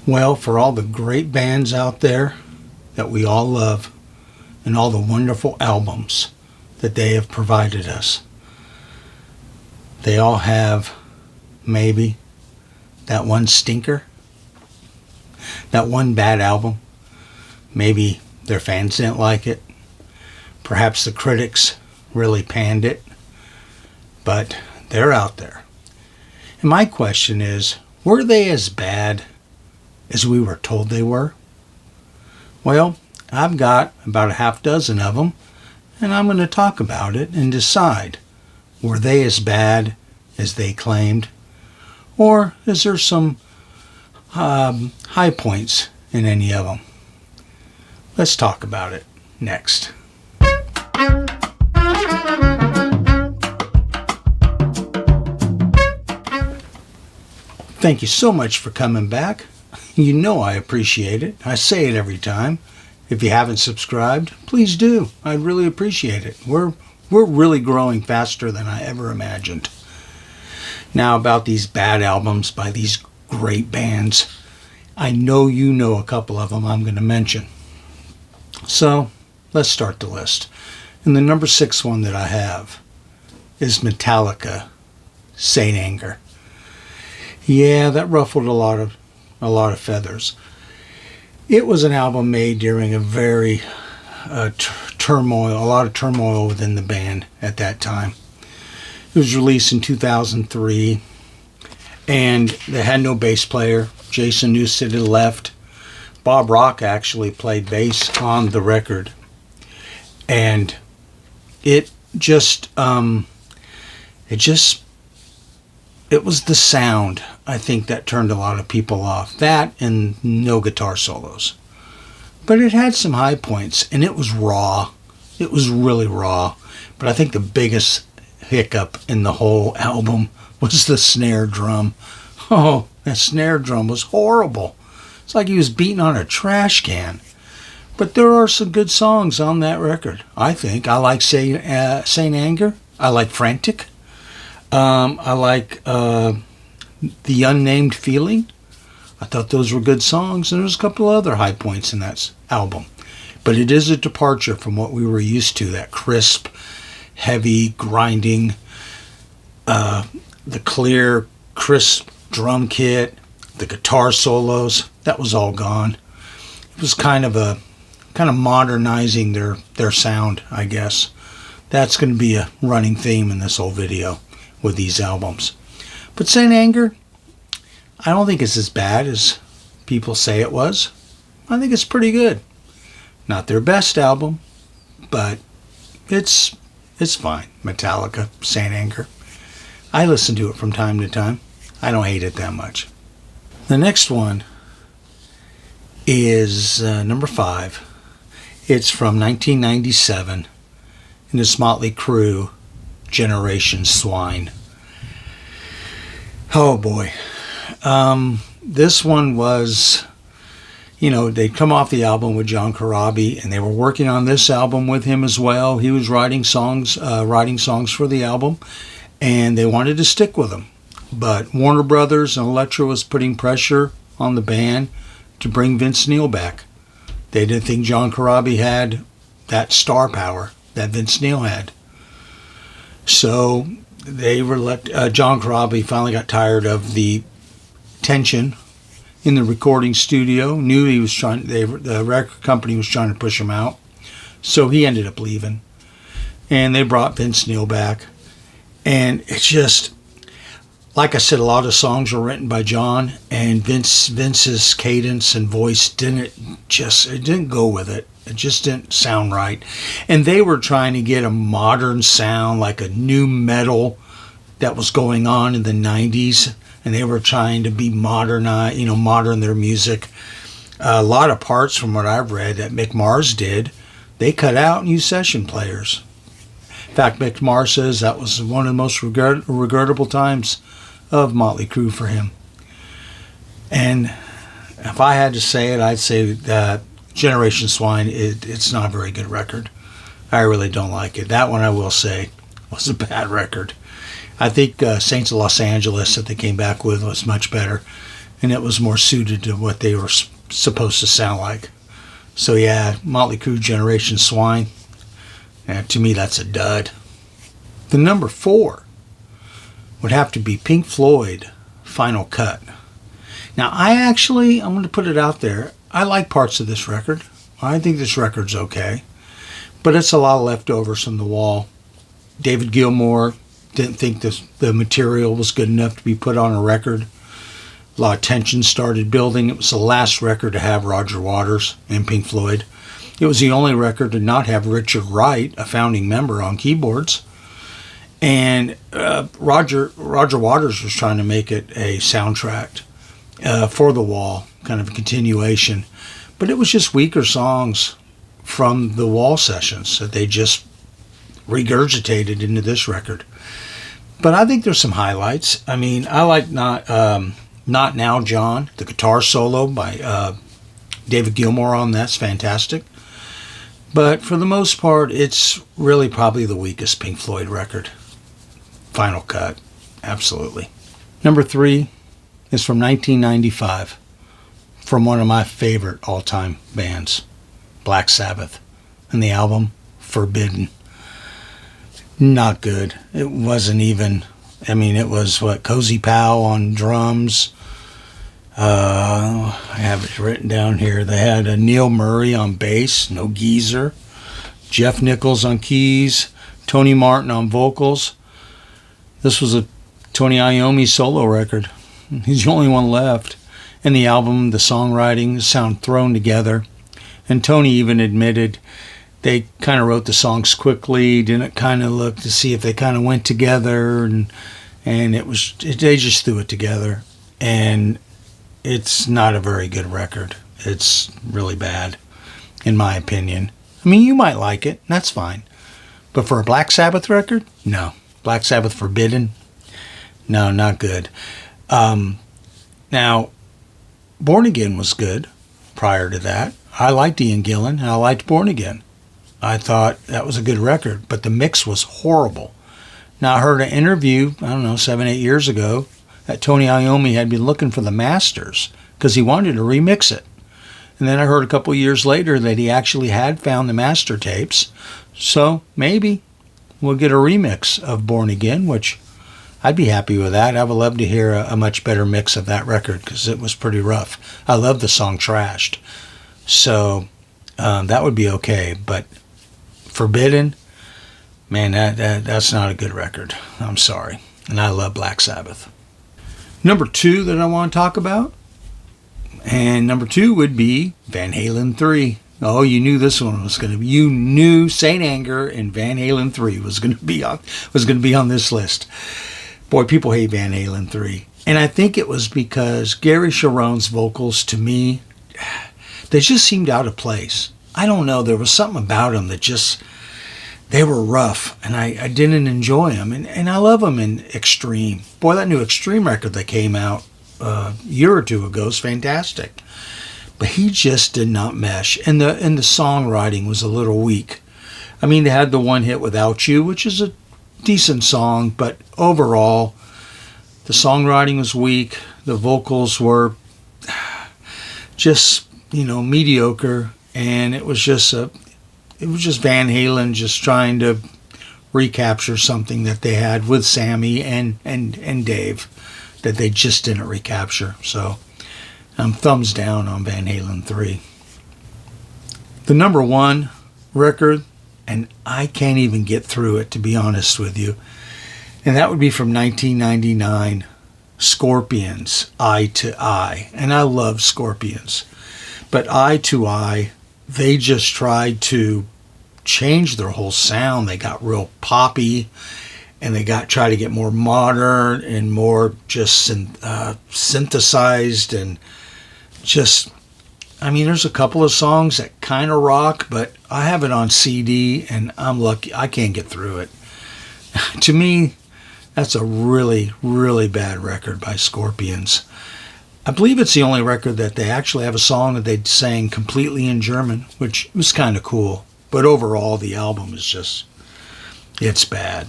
Well, for all the great bands out there that we all love and all the wonderful albums that they have provided us, they all have maybe that one stinker, that one bad album. Maybe their fans didn't like it. Perhaps the critics really panned it. But they're out there. And my question is, were they as bad as we were told they were? Well, I've got about a half dozen of them, and I'm going to talk about it and decide, were they as bad as they claimed? Or is there some high points in any of them? Let's talk about it next. Thank you so much for coming back. You know I appreciate it. I say it every time. If you haven't subscribed, please do. I'd really appreciate it. We're really growing faster than I ever imagined. Now, about these bad albums by these great bands, I know you know a couple of them I'm going to mention. So, let's start the list. And the number 6 one that I have is Metallica, Saint Anger. Yeah, that ruffled a lot of feathers. It was an album made during a very a lot of turmoil within the band at that time. It was released in 2003, and they had no bass player. Jason Newsted had left. Bob Rock actually played bass on the record, and it was the sound, I think, that turned a lot of people off. That and no guitar solos. But it had some high points, and it was raw. It was really raw. But I think the biggest hiccup in the whole album was the snare drum. Oh, that snare drum was horrible. It's like he was beating on a trash can. But there are some good songs on that record, I think. I like Saint Anger. I like Frantic. I like The Unnamed Feeling. I thought those were good songs, and there's a couple of other high points in that album. But it is a departure from what we were used to, that crisp, heavy, grinding, the clear, crisp drum kit, the guitar solos. That was all gone. It was kind of modernizing their sound, I guess. That's going to be a running theme in this whole video with these albums. But Saint Anger, I don't think it's as bad as people say it was. I think it's pretty good. Not their best album, but it's fine. Metallica, Saint Anger. I listen to it from time to time. I don't hate it that much. The next one is number 5. It's from 1997, and it's Mötley Crüe, Generation Swine. Oh boy. This one was, they'd come off the album with John Corabi, and they were working on this album with him as well. He was writing songs for the album, and they wanted to stick with him. But Warner Brothers and Elektra was putting pressure on the band to bring Vince Neil back. They didn't think John Corabi had that star power that Vince Neil had. So John Corabi finally got tired of the tension in the recording studio. Knew the record company was trying to push him out, so he ended up leaving, and they brought Vince Neil back. And it's just, like I said, a lot of songs were written by John, and Vince's cadence and voice didn't go with it. It just didn't sound right. And they were trying to get a modern sound, like a new metal that was going on in the 90s. And they were trying to be modern their music. A lot of parts, from what I've read, that Mick Mars did, they cut out and used session players. In fact, Mick Mars says that was one of the most regrettable times of Mötley Crüe for him. And if I had to say it, I'd say that Generation Swine, it's not a very good record. I really don't like it. That one, I will say, was a bad record. I think Saints of Los Angeles that they came back with was much better. and it was more suited to what they were supposed to sound like. So yeah, Mötley Crüe Generation Swine, to me that's a dud. The number 4 would have to be Pink Floyd, Final Cut. Now I'm going to put it out there, I like parts of this record. I think this record's okay, but it's a lot of leftovers from The Wall. David Gilmour didn't think the material was good enough to be put on a record. A lot of tension started building. It was the last record to have Roger Waters and Pink Floyd. It was the only record to not have Richard Wright, a founding member, on keyboards. And Roger Waters was trying to make it a soundtrack for The Wall, kind of a continuation. But it was just weaker songs from the Wall sessions that they just regurgitated into this record. But I think there's some highlights. I mean, I like Not Now, John. The guitar solo by David Gilmour on that's fantastic. But for the most part, it's really probably the weakest Pink Floyd record. Final Cut. Absolutely. Number 3 is from 1995. From one of my favorite all-time bands, Black Sabbath. And the album, Forbidden. Not good. It wasn't even, it was Cozy Powell on drums. I have it written down here. They had a Neil Murray on bass, no geezer. Jeff Nichols on keys. Tony Martin on vocals. This was a Tony Iommi solo record. He's the only one left. And the album, the songwriting, the sound thrown together. And Tony even admitted they kind of wrote the songs quickly, didn't kind of look to see if they kind of went together, and they just threw it together. And it's not a very good record. It's really bad, in my opinion. I mean, you might like it, that's fine. But for a Black Sabbath record, no. Black Sabbath Forbidden, no, not good. Now, Born Again was good prior to that. I liked Ian Gillan, and I liked Born Again. I thought that was a good record, but the mix was horrible. Now, I heard an interview, 7, 8 years ago, that Tony Iommi had been looking for the masters because he wanted to remix it. And then I heard a couple years later that he actually had found the master tapes. So maybe we'll get a remix of Born Again, which I'd be happy with that. I would love to hear a much better mix of that record because it was pretty rough. I love the song Trashed. So that would be okay. But Forbidden, man, that's not a good record. I'm sorry. And I love Black Sabbath. Number 2 that I want to talk about, and number 2 would be Van Halen III. Oh, you knew this one was going to be. You knew Saint Anger and Van Halen III was going to be on this list. Boy, people hate Van Halen III, and I think it was because Gary Sharon's vocals, to me, they just seemed out of place. I don't know. There was something about them that just, they were rough, and I didn't enjoy them. And I love them in Extreme. Boy, that new Extreme record that came out a year or two ago is fantastic. But he just did not mesh. And the songwriting was a little weak. I mean, they had the one hit Without You, which is a decent song, but overall, the songwriting was weak. The vocals were just, mediocre. And it was just Van Halen just trying to recapture something that they had with Sammy and Dave that they just didn't recapture. So thumbs down on Van Halen 3. The number 1 record, and I can't even get through it, to be honest with you, and that would be from 1999, Scorpions, Eye to Eye. And I love Scorpions. But Eye to Eye, they just tried to change their whole sound. They got real poppy, and they tried to get more modern and more just synthesized, and just, there's a couple of songs that kind of rock, but I have it on CD, and I'm lucky I can't get through it. To me, that's a really, really bad record by Scorpions. I believe it's the only record that they actually have a song that they sang completely in German, which was kind of cool. But overall, the album is just, it's bad.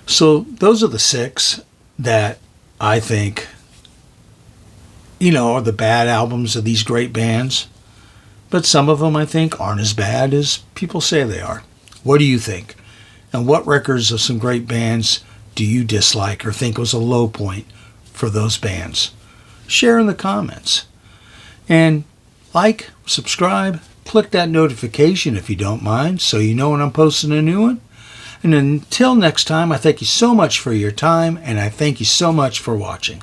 So those are the 6 that I think are the bad albums of these great bands. But some of them, I think, aren't as bad as people say they are. What do you think? And what records of some great bands do you dislike or think was a low point for those bands? Share in the comments. And like, subscribe, click that notification if you don't mind, so you know when I'm posting a new one. And until next time, I thank you so much for your time, and I thank you so much for watching.